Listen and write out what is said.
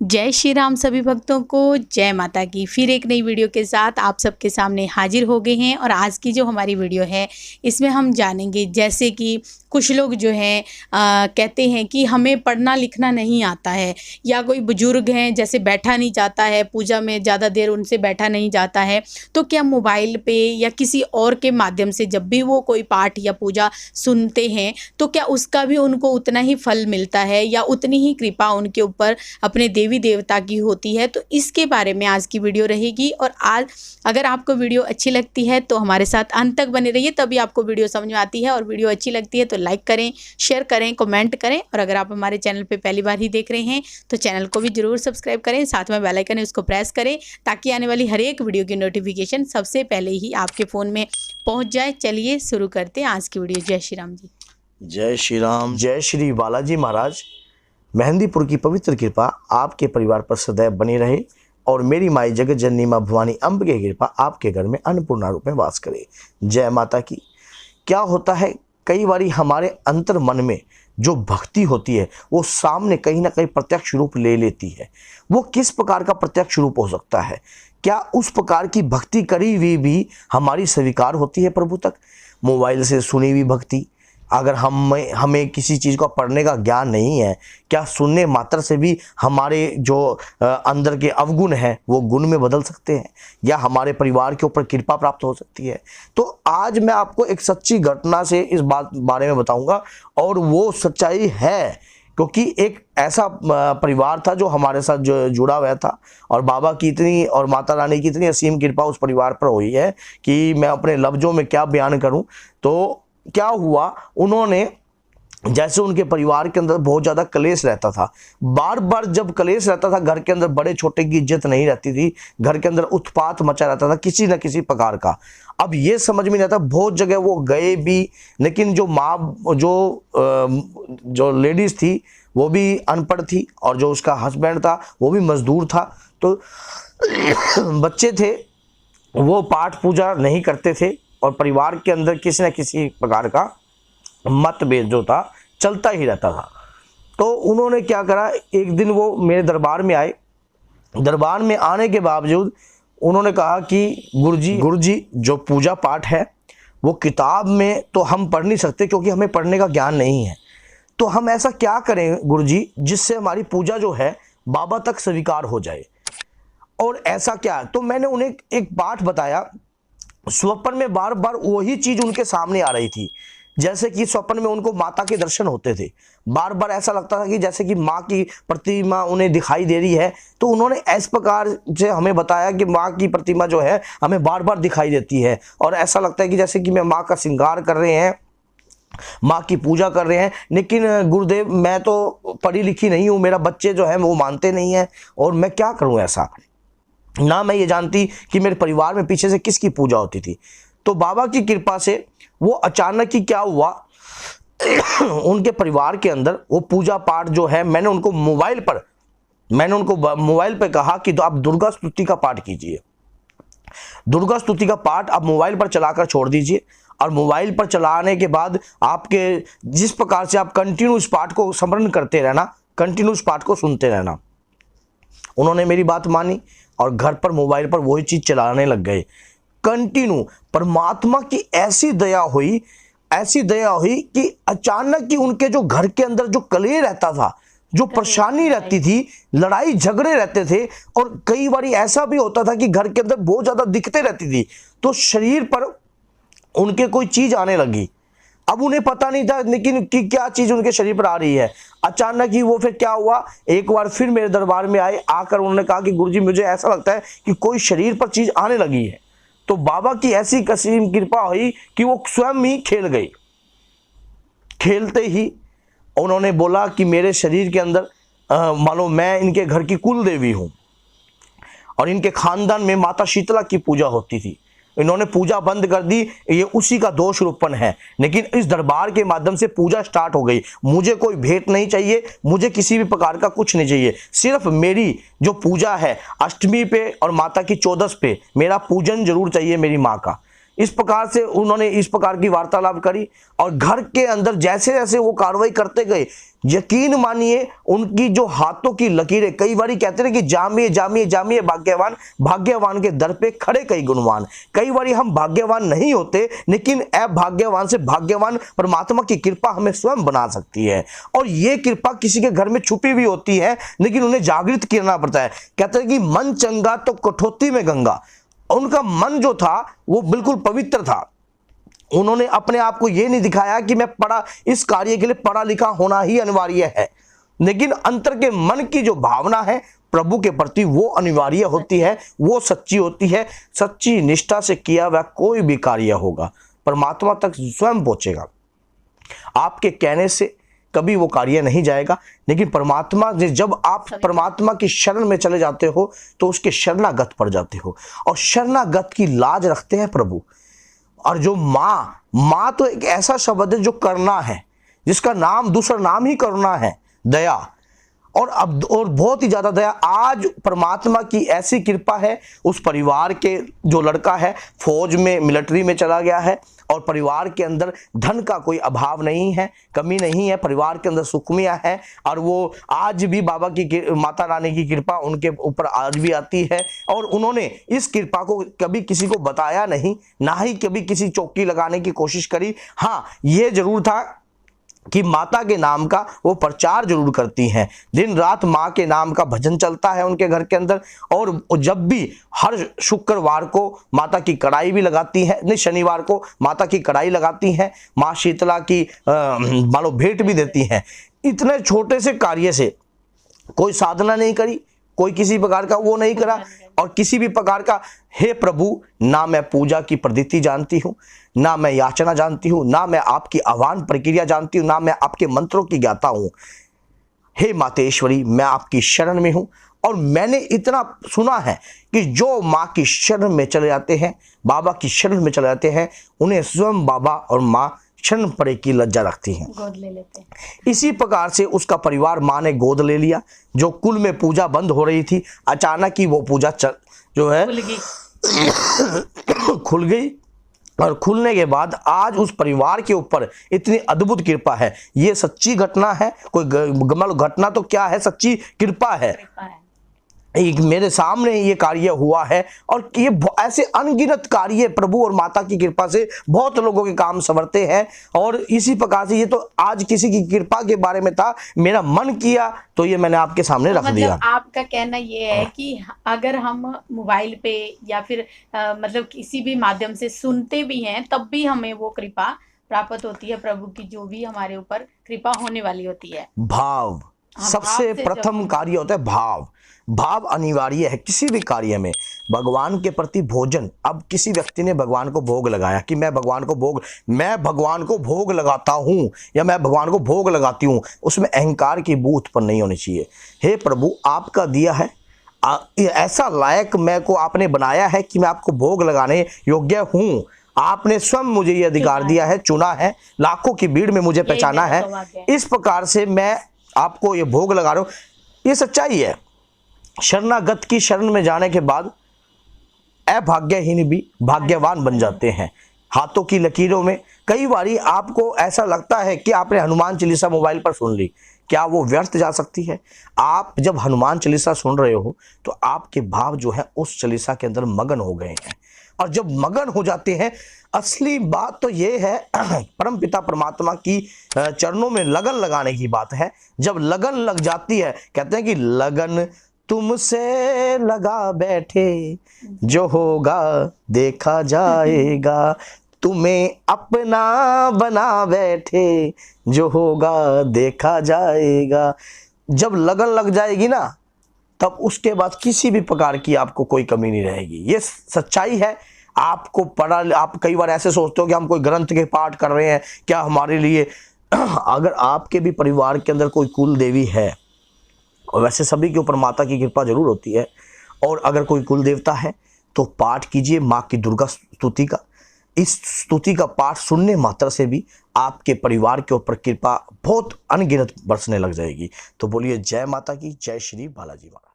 जय श्री राम सभी भक्तों को, जय माता की। फिर एक नई वीडियो के साथ आप सबके सामने हाजिर हो गए हैं। और आज की जो हमारी वीडियो है इसमें हम जानेंगे, जैसे कि कुछ लोग जो हैं कहते हैं कि हमें पढ़ना लिखना नहीं आता है, या कोई बुजुर्ग हैं जैसे बैठा नहीं जाता है पूजा में, ज़्यादा देर उनसे बैठा नहीं जाता है, तो क्या मोबाइल पे या किसी और के माध्यम से जब भी वो कोई पाठ या पूजा सुनते हैं तो क्या उसका भी उनको उतना ही फल मिलता है या उतनी ही कृपा उनके ऊपर अपने देवी देवता की होती है? तो इसके बारे में आज की वीडियो रहेगी। और आज अगर आपको वीडियो अच्छी लगती है तो हमारे साथ अंत तक बने रहिए, तभी आपको वीडियो समझ में आती है। और वीडियो अच्छी लगती है तो लाइक करें, शेयर करें, कमेंट करें। और अगर आप हमारे चैनल पे पहली बार ही देख रहे हैं तो चैनल को भी जरूर सब्सक्राइब करें, साथ में बेल आइकन है उसको प्रेस करें, ताकि आने वाली हर एक वीडियो की नोटिफिकेशन सबसे पहले ही आपके फ़ोन में पहुँच जाए। चलिए शुरू करते हैं आज की वीडियो। जय श्री राम जी। जय श्री राम। जय श्री बालाजी महाराज। मेहंदीपुर की पवित्र कृपा आपके परिवार पर सदैव बनी रहे और मेरी माई जगत जननी माँ भवानी अम्ब की कृपा आपके घर में अन्नपूर्णा रूप में वास करे। जय माता की। क्या होता है, कई बारी हमारे अंतर मन में जो भक्ति होती है वो सामने कहीं ना कहीं प्रत्यक्ष रूप ले लेती है। वो किस प्रकार का प्रत्यक्ष रूप हो सकता है? क्या उस प्रकार की भक्ति करी हुई भी हमारी स्वीकार होती है प्रभु तक? मोबाइल से सुनी हुई भक्ति, अगर हमें किसी चीज़ का पढ़ने का ज्ञान नहीं है, क्या सुनने मात्र से भी हमारे जो अंदर के अवगुण हैं वो गुण में बदल सकते हैं, या हमारे परिवार के ऊपर कृपा प्राप्त हो सकती है? तो आज मैं आपको एक सच्ची घटना से इस बारे में बताऊंगा, और वो सच्चाई है क्योंकि एक ऐसा परिवार था जो हमारे साथ जो जुड़ा हुआ था, और बाबा की इतनी और माता रानी की इतनी असीम कृपा उस परिवार पर हुई है कि मैं अपने लफ्ज़ों में क्या बयान करूं। तो क्या हुआ, उन्होंने जैसे उनके परिवार के अंदर बहुत ज़्यादा कलेश रहता था, बार बार जब कलेश रहता था घर के अंदर बड़े छोटे की इज्जत नहीं रहती थी, घर के अंदर उत्पात मचा रहता था किसी न किसी प्रकार का। अब ये समझ में नहीं आता, बहुत जगह वो गए भी, लेकिन जो माँ जो लेडीज़ थी वो भी अनपढ़ थी, और जो उसका हस्बैंड था वो भी मजदूर था। तो बच्चे थे वो पाठ पूजा नहीं करते थे, और परिवार के अंदर किसी न किसी प्रकार का मतभेद जो था चलता ही रहता था। तो उन्होंने क्या करा, एक दिन वो मेरे दरबार में आए। दरबार में आने के बावजूद उन्होंने कहा कि गुरुजी जो पूजा पाठ है वो किताब में तो हम पढ़ नहीं सकते क्योंकि हमें पढ़ने का ज्ञान नहीं है। तो हम ऐसा क्या करें गुरुजी जिससे हमारी पूजा जो है बाबा तक स्वीकार हो जाए? और ऐसा क्या? तो मैंने उन्हें एक पाठ बताया। स्वप्न में बार बार वही चीज उनके सामने आ रही थी, जैसे कि स्वप्न में उनको माता के दर्शन होते थे। बार बार ऐसा लगता था कि जैसे कि माँ की प्रतिमा उन्हें दिखाई दे रही है। तो उन्होंने इस प्रकार से हमें बताया कि माँ की प्रतिमा जो है हमें बार बार दिखाई देती है, और ऐसा लगता है कि जैसे कि मैं माँ का श्रृंगार कर रहे हैं, माँ की पूजा कर रहे हैं। लेकिन गुरुदेव मैं तो पढ़ी लिखी नहीं हूँ, मेरा बच्चे जो है वो मानते नहीं है, और मैं क्या करूँ ऐसा? ना मैं ये जानती कि मेरे परिवार में पीछे से किसकी पूजा होती थी। तो बाबा की कृपा से वो अचानक ही क्या हुआ, उनके परिवार के अंदर वो पूजा पाठ जो है मैंने उनको मोबाइल पे कहा कि तो आप दुर्गा स्तुति का पाठ कीजिए। दुर्गा स्तुति का पाठ आप मोबाइल पर चलाकर छोड़ दीजिए, और मोबाइल पर चलाने के बाद आपके जिस प्रकार से आप कंटिन्यू इस पाठ को स्मरण करते रहना, कंटिन्यू इस पाठ को सुनते रहना। उन्होंने मेरी बात मानी और घर पर मोबाइल पर वही चीज चलाने लग गए कंटिन्यू। परमात्मा की ऐसी दया हुई कि अचानक ही उनके जो घर के अंदर जो कलेश रहता था, जो परेशानी रहती थी, लड़ाई झगड़े रहते थे, और कई बार ऐसा भी होता था कि घर के अंदर बहुत ज्यादा दिक्कतें रहती थी, तो शरीर पर उनके कोई चीज आने लगी। अब उन्हें पता नहीं था लेकिन कि क्या चीज उनके शरीर पर आ रही है। अचानक ही वो फिर क्या हुआ, एक बार फिर मेरे दरबार में आए, आकर उन्होंने कहा कि गुरुजी मुझे ऐसा लगता है कि कोई शरीर पर चीज आने लगी है। तो बाबा की ऐसी कसीम कृपा हुई कि वो स्वयं ही खेल गई। खेलते ही उन्होंने बोला कि मेरे शरीर के अंदर मानो मैं इनके घर की कुल देवी हूं, और इनके खानदान में माता शीतला की पूजा होती थी। इन्होंने पूजा बंद कर दी, ये उसी का दोष रूपन है। लेकिन इस दरबार के माध्यम से पूजा स्टार्ट हो गई। मुझे कोई भेंट नहीं चाहिए, मुझे किसी भी प्रकार का कुछ नहीं चाहिए, सिर्फ मेरी जो पूजा है अष्टमी पे और माता की चौदस पे मेरा पूजन जरूर चाहिए मेरी माँ का। इस प्रकार से उन्होंने इस प्रकार की वार्तालाप करी और घर के अंदर जैसे जैसे वो कार्रवाई करते गए, यकीन मानिए उनकी जो हाथों की लकीरें, कई बार कहते हैं कि जामिए जामिए जामिए भाग्यवान, भाग्यवान के दर पे खड़े कई गुणवान। कई बार हम भाग्यवान नहीं होते, लेकिन अभाग्यवान से भाग्यवान परमात्मा की कृपा हमें स्वयं बना सकती है। और ये कृपा किसी के घर में छुपी हुई होती है, लेकिन उन्हें जागृत करना पड़ता है। कहते हैं कि मन चंगा तो कठौती में गंगा। उनका मन जो था वो बिल्कुल पवित्र था। उन्होंने अपने आप को ये नहीं दिखाया कि मैं पढ़ा, इस कार्य के लिए पढ़ा लिखा होना ही अनिवार्य है, लेकिन अंतर के मन की जो भावना है प्रभु के प्रति वो अनिवार्य होती है, वो सच्ची होती है। सच्ची निष्ठा से किया हुआ कोई भी कार्य होगा परमात्मा तक स्वयं पहुंचेगा। आपके कहने से कभी वो कार्य नहीं जाएगा, लेकिन परमात्मा जब आप परमात्मा की शरण में चले जाते हो तो उसके शरणागत पड़ जाते हो, और शरणागत की लाज रखते हैं प्रभु। और जो माँ तो एक ऐसा शब्द है जो करना है, जिसका नाम दूसरा नाम ही करुणा है, दया, और बहुत ही ज्यादा दया। आज परमात्मा की ऐसी कृपा है, उस परिवार के जो लड़का है फौज में, मिलिट्री में चला गया है, और परिवार के अंदर धन का कोई अभाव नहीं है, कमी नहीं है, परिवार के अंदर सुखमिया है। और वो आज भी बाबा की, माता रानी की कृपा उनके ऊपर आज भी आती है, और उन्होंने इस कृपा को कभी किसी को बताया नहीं, ना ही कभी किसी चौकी लगाने की कोशिश करी। हाँ, ये जरूर था कि माता के नाम का वो प्रचार जरूर करती हैं। दिन रात माँ के नाम का भजन चलता है उनके घर के अंदर, और जब भी हर शुक्रवार को माता की कड़ाई भी लगाती है, नहीं शनिवार को माता की कड़ाई लगाती हैं, माँ शीतला की मान लो भेंट भी देती हैं। इतने छोटे से कार्य से कोई साधना नहीं करी, कोई किसी प्रकार का वो नहीं करा, और किसी भी प्रकार का हे प्रभु, ना मैं पूजा की पद्धति जानती हूँ, ना मैं याचना जानती हूँ, ना मैं आपकी आह्वान प्रक्रिया जानती हूँ, ना मैं आपके मंत्रों की ज्ञाता हूँ। हे मातेश्वरी, मैं आपकी शरण में हूँ। और मैंने इतना सुना है कि जो माँ की शरण में चले जाते हैं, बाबा की शरण में चले जाते हैं, उन्हें स्वयं बाबा और माँ क्षण पड़े की लज्जा रखती हैं, गोद ले लेते हैं। इसी प्रकार से उसका परिवार माँ ने गोद ले लिया। जो कुल में पूजा बंद हो रही थी, अचानक ही वो पूजा जो है खुल गई। और खुलने के बाद आज उस परिवार के ऊपर इतनी अद्भुत कृपा है। ये सच्ची घटना है, कोई घटना तो क्या है, सच्ची कृपा है। मेरे सामने ये कार्य हुआ है, और ये ऐसे अनगिनत कार्य प्रभु और माता की कृपा से बहुत लोगों के काम संवरते हैं। और इसी प्रकार से ये तो आज किसी की कृपा के बारे में था, मेरा मन किया तो ये मैंने आपके सामने रख दिया। आपका कहना ये है कि अगर हम मोबाइल पे या फिर मतलब किसी भी माध्यम से सुनते भी हैं, तब भी हमें वो कृपा प्राप्त होती है, प्रभु की जो भी हमारे ऊपर कृपा होने वाली होती है। भाव सबसे प्रथम कार्य होता है। भाव अनिवार्य है किसी भी कार्य में। भगवान के प्रति भोजन, अब किसी व्यक्ति ने भगवान को भोग लगाया कि मैं भगवान को भोग लगाता हूँ या मैं भगवान को भोग लगाती हूँ, उसमें अहंकार की बू उत्पन्न नहीं होनी चाहिए। हे प्रभु, आपका दिया है, ऐसा लायक मैं को आपने बनाया है कि मैं आपको भोग लगाने योग्य हूँ। आपने स्वयं मुझे ये अधिकार दिया है, चुना है, लाखों की भीड़ में मुझे पहचाना है। इस प्रकार से मैं आपको ये भोग लगा रहा हूँ, ये सच्चाई है। शरणागत की शरण में जाने के बाद अभाग्यहीन भी भाग्यवान बन जाते हैं। हाथों की लकीरों में कई बारी आपको ऐसा लगता है कि आपने हनुमान चालीसा मोबाइल पर सुन ली, क्या वो व्यर्थ जा सकती है? आप जब हनुमान चालीसा सुन रहे हो तो आपके भाव जो है उस चालीसा के अंदर मगन हो गए हैं, और जब मगन हो जाते हैं, असली बात तो ये है परम पिता परमात्मा की चरणों में लगन लगाने की बात है। जब लगन लग जाती है, कहते हैं कि लगन तुमसे लगा बैठे, जो होगा देखा जाएगा, तुम्हें अपना बना बैठे, जो होगा देखा जाएगा। जब लगन लग जाएगी ना, तब उसके बाद किसी भी प्रकार की आपको कोई कमी नहीं रहेगी। ये सच्चाई है। आपको आप कई बार ऐसे सोचते हो कि हम कोई ग्रंथ के पाठ कर रहे हैं, क्या हमारे लिए अगर आपके भी परिवार के अंदर कोई कुल देवी है, और वैसे सभी के ऊपर माता की कृपा जरूर होती है, और अगर कोई कुल देवता है तो पाठ कीजिए माँ की दुर्गा स्तुति का। इस स्तुति का पाठ सुनने मात्र से भी आपके परिवार के ऊपर कृपा बहुत अनगिनत बरसने लग जाएगी। तो बोलिए जय माता की, जय श्री बालाजी महाराज।